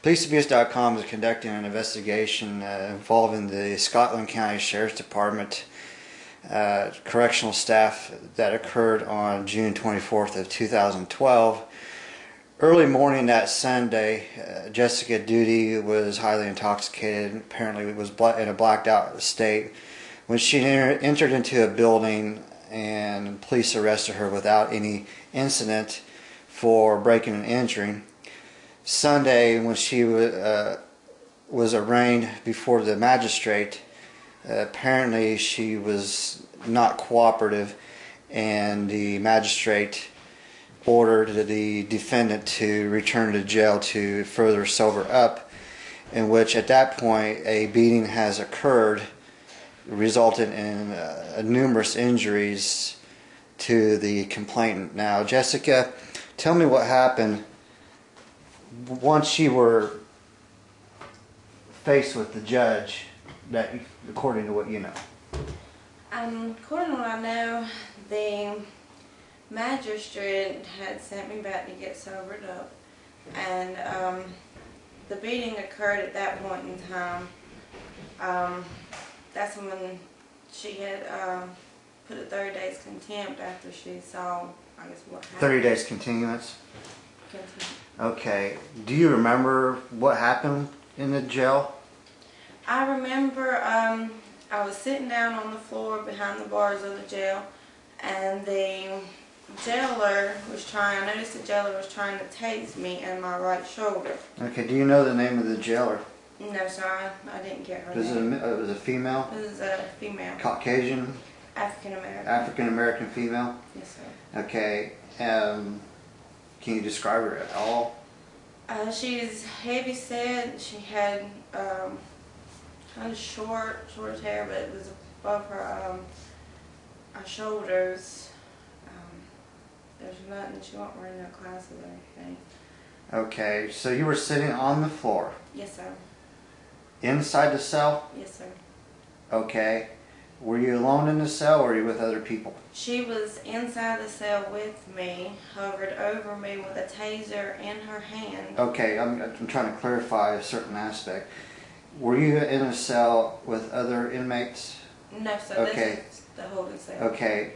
PoliceAbuse.com is conducting an investigation involving the Scotland County Sheriff's Department correctional staff that occurred on June 24th of 2012. Early morning that Sunday, Jessica Duty was highly intoxicated, apparently was in a blacked out state, when she entered into a building and police arrested her without any incident for breaking and entering. Sunday, when she was arraigned before the magistrate, apparently she was not cooperative, and the magistrate ordered the defendant to return to jail to further sober up, in which at that point a beating has occurred, resulting in numerous injuries to the complainant. Now, Jessica, tell me what happened once you were faced with the judge, that according to what you know. According to what I know, the magistrate had sent me back to get sobered up, and the beating occurred at that point in time. That's when she had put a 30 days contempt after she saw, I guess, what happened. 30 days continuance? Okay. Do you remember what happened in the jail? I remember I was sitting down on the floor behind the bars of the jail, and the jailer was I noticed the jailer was trying to tase me in my right shoulder. Okay. Do you know the name of the jailer? No, sir, I didn't get her name. Was it a female? This is a female. Caucasian? African American. African American female? Yes, sir. Okay. Can you describe her at all? She's heavy set. She had kind of short hair, but it was above her shoulders. There's nothing. She wasn't wearing no glasses or anything. Okay, so you were sitting on the floor. Yes, sir. Inside the cell? Yes, sir. Okay. Were you alone in the cell, or were you with other people? She was inside the cell with me, hovered over me with a taser in her hand. Okay, I'm trying to clarify a certain aspect. Were you in a cell with other inmates? No, sir. Okay. This is the holding cell. Okay.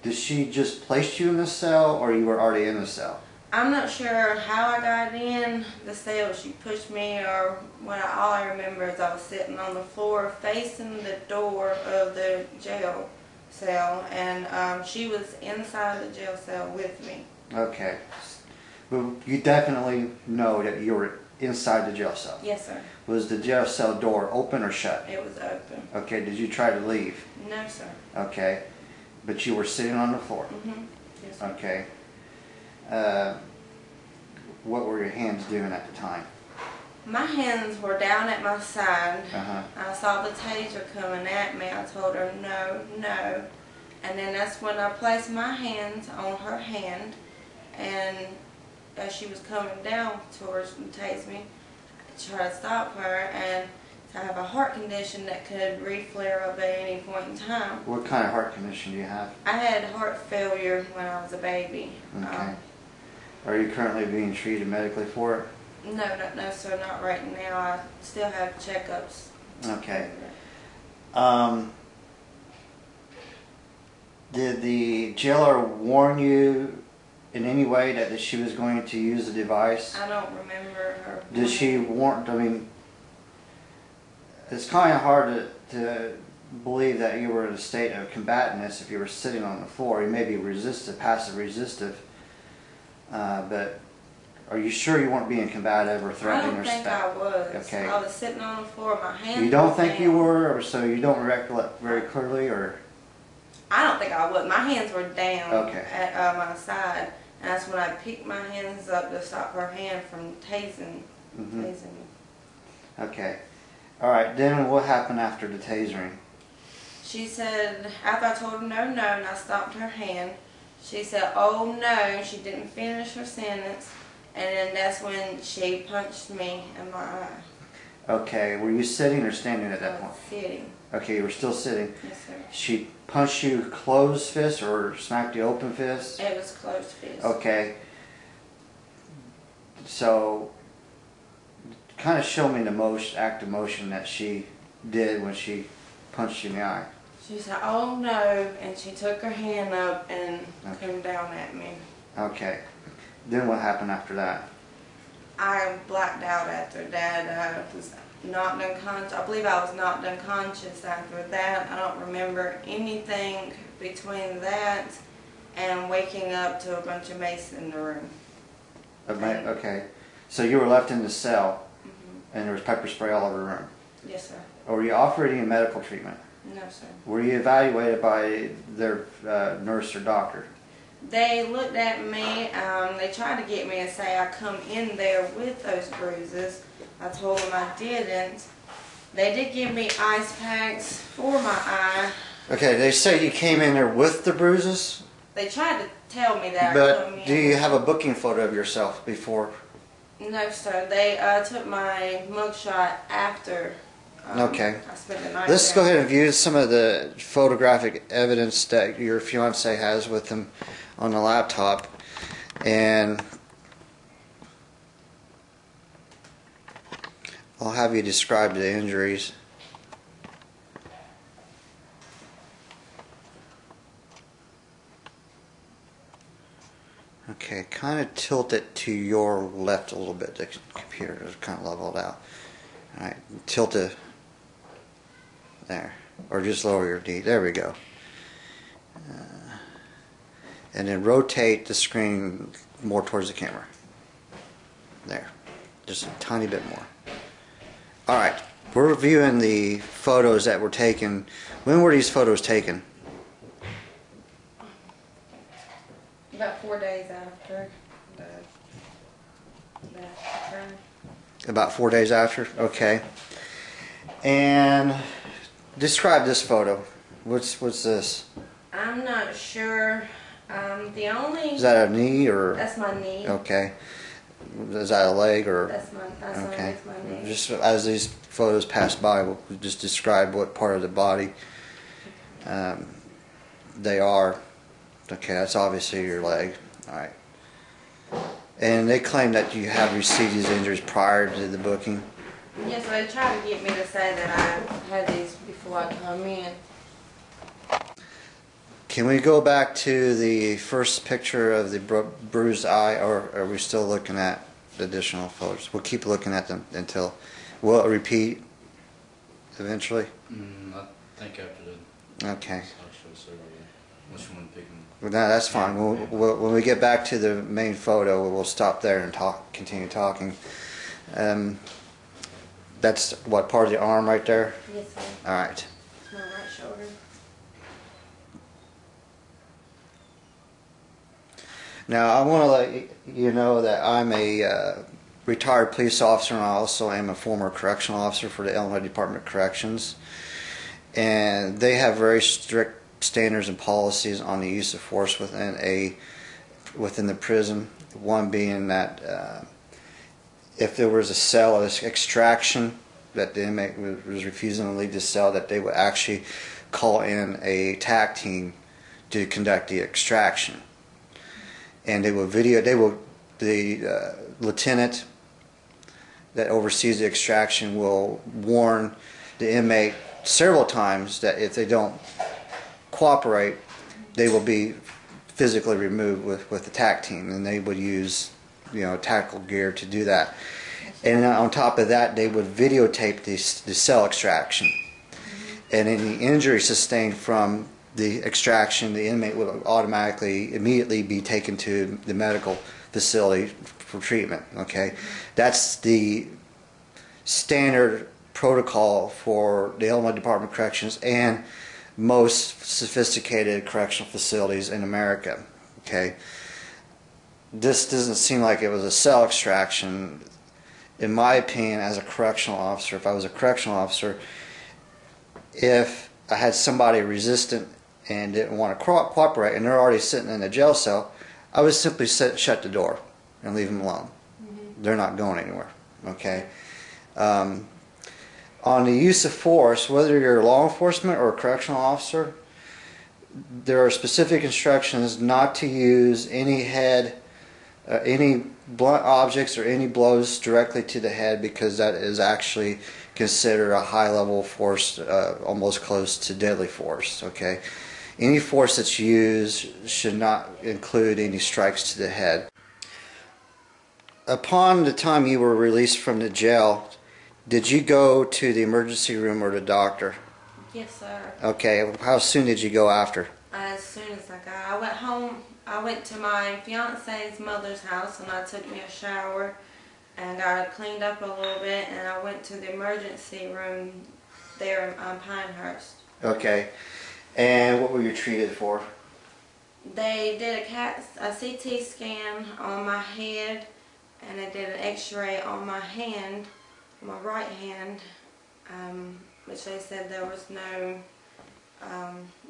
Did she just place you in the cell, or you were already in the cell? I'm not sure how I got in the cell. She pushed me, or all I remember is I was sitting on the floor facing the door of the jail cell, and she was inside the jail cell with me. Okay. But you definitely know that you were inside the jail cell? Yes, sir. Was the jail cell door open or shut? It was open. Okay. Did you try to leave? No, sir. Okay. But you were sitting on the floor? Mm-hmm. Yes, sir. Okay. What were your hands doing at the time? My hands were down at my side. Uh-huh. I saw the taser coming at me. I told her no, no. And then that's when I placed my hands on her hand, and as she was coming down towards me to tase me, I tried to stop her, and I have a heart condition that could re-flare up at any point in time. What kind of heart condition do you have? I had heart failure when I was a baby. Okay. Are you currently being treated medically for it? No, sir, not right now. I still have checkups. Okay. Did the jailer warn you in any way that she was going to use the device? I don't remember her. Did she warn? I mean, it's kind of hard to believe that you were in a state of combativeness if you were sitting on the floor. You may be passive resistive. But are you sure you weren't being combative or threatening or stuff? I don't think I was. Okay. I was sitting on the floor, my hands. You don't think you were, or so you don't recollect very clearly, or? I don't think I was. My hands were down at my side, and that's when I picked my hands up to stop her hand from tasing me. Okay. All right. Then what happened after the tasering? She said, after I told her no, and I stopped her hand, she said, "Oh no," she didn't finish her sentence, and then that's when she punched me in my eye. Okay, were you sitting or standing at that point? Sitting. Okay, you were still sitting. Yes, sir. She punched you closed fist or smacked you open fist? It was closed fist. Okay. So, kind of show me the act of motion that she did when she punched you in the eye. She said, "Oh no," and she took her hand up and came down at me. Okay. Then what happened after that? I blacked out after that. I was knocked unconscious. I believe I was knocked unconscious after that. I don't remember anything between that and waking up to a bunch of mace in the room. Okay. So you were left in the cell, and there was pepper spray all over the room. Yes, sir. Or were you offered any medical treatment? No, sir. Were you evaluated by their nurse or doctor? They looked at me. They tried to get me to say I come in there with those bruises. I told them I didn't. They did give me ice packs for my eye. Okay, they say you came in there with the bruises? They tried to tell me that. But do you have a booking photo of yourself before? No, sir. They took my mugshot after Okay. I spent the night Let's there. go ahead and view some of the photographic evidence that your fiance has with him on the laptop. And I'll have you describe the injuries. Okay, kind of tilt it to your left a little bit. The computer is kind of leveled out. All right, tilt it there, or just lower your knee. There we go. And then rotate the screen more towards the camera. There, just a tiny bit more. All right, we're reviewing the photos that were taken. When were these photos taken? About 4 days after that occurred. About 4 days after? Okay. And describe this photo. What's this? I'm not sure. The only Is that a knee or? that's my knee. Okay. Is that a leg or? That's Okay. my knee. Just as these photos pass by, we'll just describe what part of the body they are. Okay, that's obviously your leg. All right. And they claim that you have received these injuries prior to the booking. Yes, they tried to get me to say that I had these before I come in. Can we go back to the first picture of the bruised eye, or are we still looking at the additional photos? We'll keep looking at them until, will it repeat eventually? I think after the Okay. slideshow, so which one picking? Well, no, that's fine. When we get back to the main photo, we'll stop there and continue talking. That's what, part of the arm right there? Yes, sir. All right. My right shoulder. Now, I want to let you know that I'm a retired police officer, and I also am a former correctional officer for the Illinois Department of Corrections. And they have very strict standards and policies on the use of force within the prison. One being that if there was a cell extraction that the inmate was refusing to leave the cell, that they would actually call in a TAC team to conduct the extraction. And they will the lieutenant that oversees the extraction will warn the inmate several times that if they don't cooperate, they will be physically removed with the TAC team, and they would use tactical gear to do that. And on top of that, they would videotape the cell extraction, and any injury sustained from the extraction, the inmate would immediately be taken to the medical facility for treatment. Okay, that's the standard protocol for the Illinois Department of Corrections and most sophisticated correctional facilities in America. Okay, this doesn't seem like it was a cell extraction. In my opinion, as a correctional officer, if I was a correctional officer, if I had somebody resistant and didn't want to cooperate, and they're already sitting in a jail cell, I would simply shut the door and leave them alone. They're not going anywhere. Okay. On the use of force, whether you're law enforcement or a correctional officer, there are specific instructions not to use any blunt objects or any blows directly to the head, because that is actually considered a high level of force, almost close to deadly force. Okay, any force that's used should not include any strikes to the head. Upon the time you were released from the jail, did you go to the emergency room or the doctor? Yes, sir. Okay, how soon did you go after? As soon as I went home. I went to my fiance's mother's house and I took me a shower and got cleaned up a little bit, and I went to the emergency room there in Pinehurst. Okay, and what were you treated for? They did a CT scan on my head, and they did an x-ray on my hand, my right hand, which they said there was no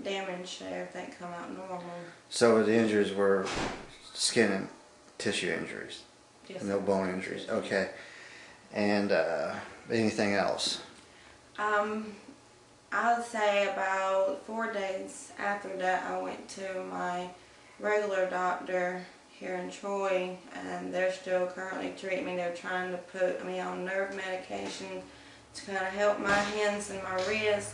damage there. Everything come out normal. So the injuries were skin and tissue injuries, Yes, no sir. bone injuries. Okay, and anything else? I would say about 4 days after that, I went to my regular doctor here in Troy, and they're still currently treating me. They're trying to put me on nerve medication to kind of help my hands and my wrists.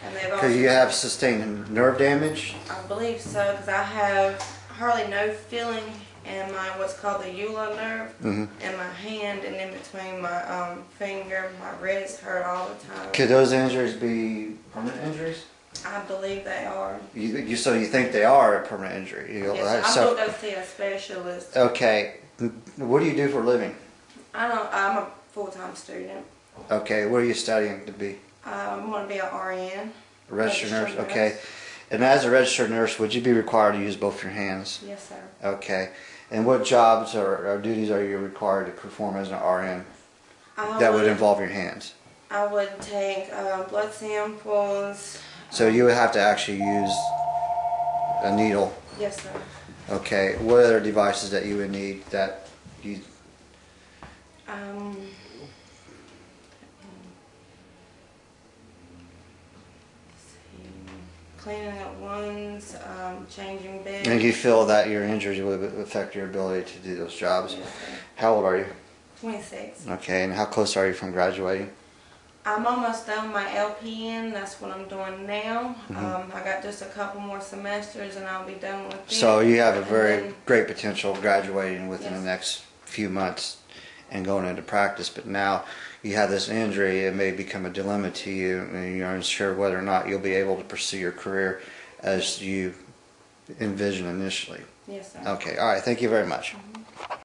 And they've also, Because you have sustained nerve damage. I believe so, because I have hardly no feeling in my what's called the ulnar nerve in my hand, and in between my finger. My wrist hurt all the time. Could those injuries be permanent injuries? I believe they are. So you think they are a permanent injury? Yes, I'm going to go see a specialist. Okay, what do you do for a living? I'm a full-time student. Okay, what are you studying to be? I want to be an RN. A registered nurse? Registered Okay. nurse. And as a registered nurse, would you be required to use both your hands? Yes, sir. Okay. And what jobs or duties are you required to perform as an RN that would involve your hands? I would take blood samples. So you would have to actually use a needle. Yes, sir. Okay. What other devices that you would need that you... Cleaning up wounds, changing beds. And you feel that your injuries would affect your ability to do those jobs? Yes, sir. How old are you? 26. Okay. And how close are you from graduating? I'm almost done my LPN. That's what I'm doing now. I got just a couple more semesters and I'll be done with it. So you have a very And then- great potential of graduating within Yes. the next few months and going into practice. But now you have this injury, it may become a dilemma to you, and you're unsure whether or not you'll be able to pursue your career as you envisioned initially. Yes, sir. Okay. All right. Thank you very much.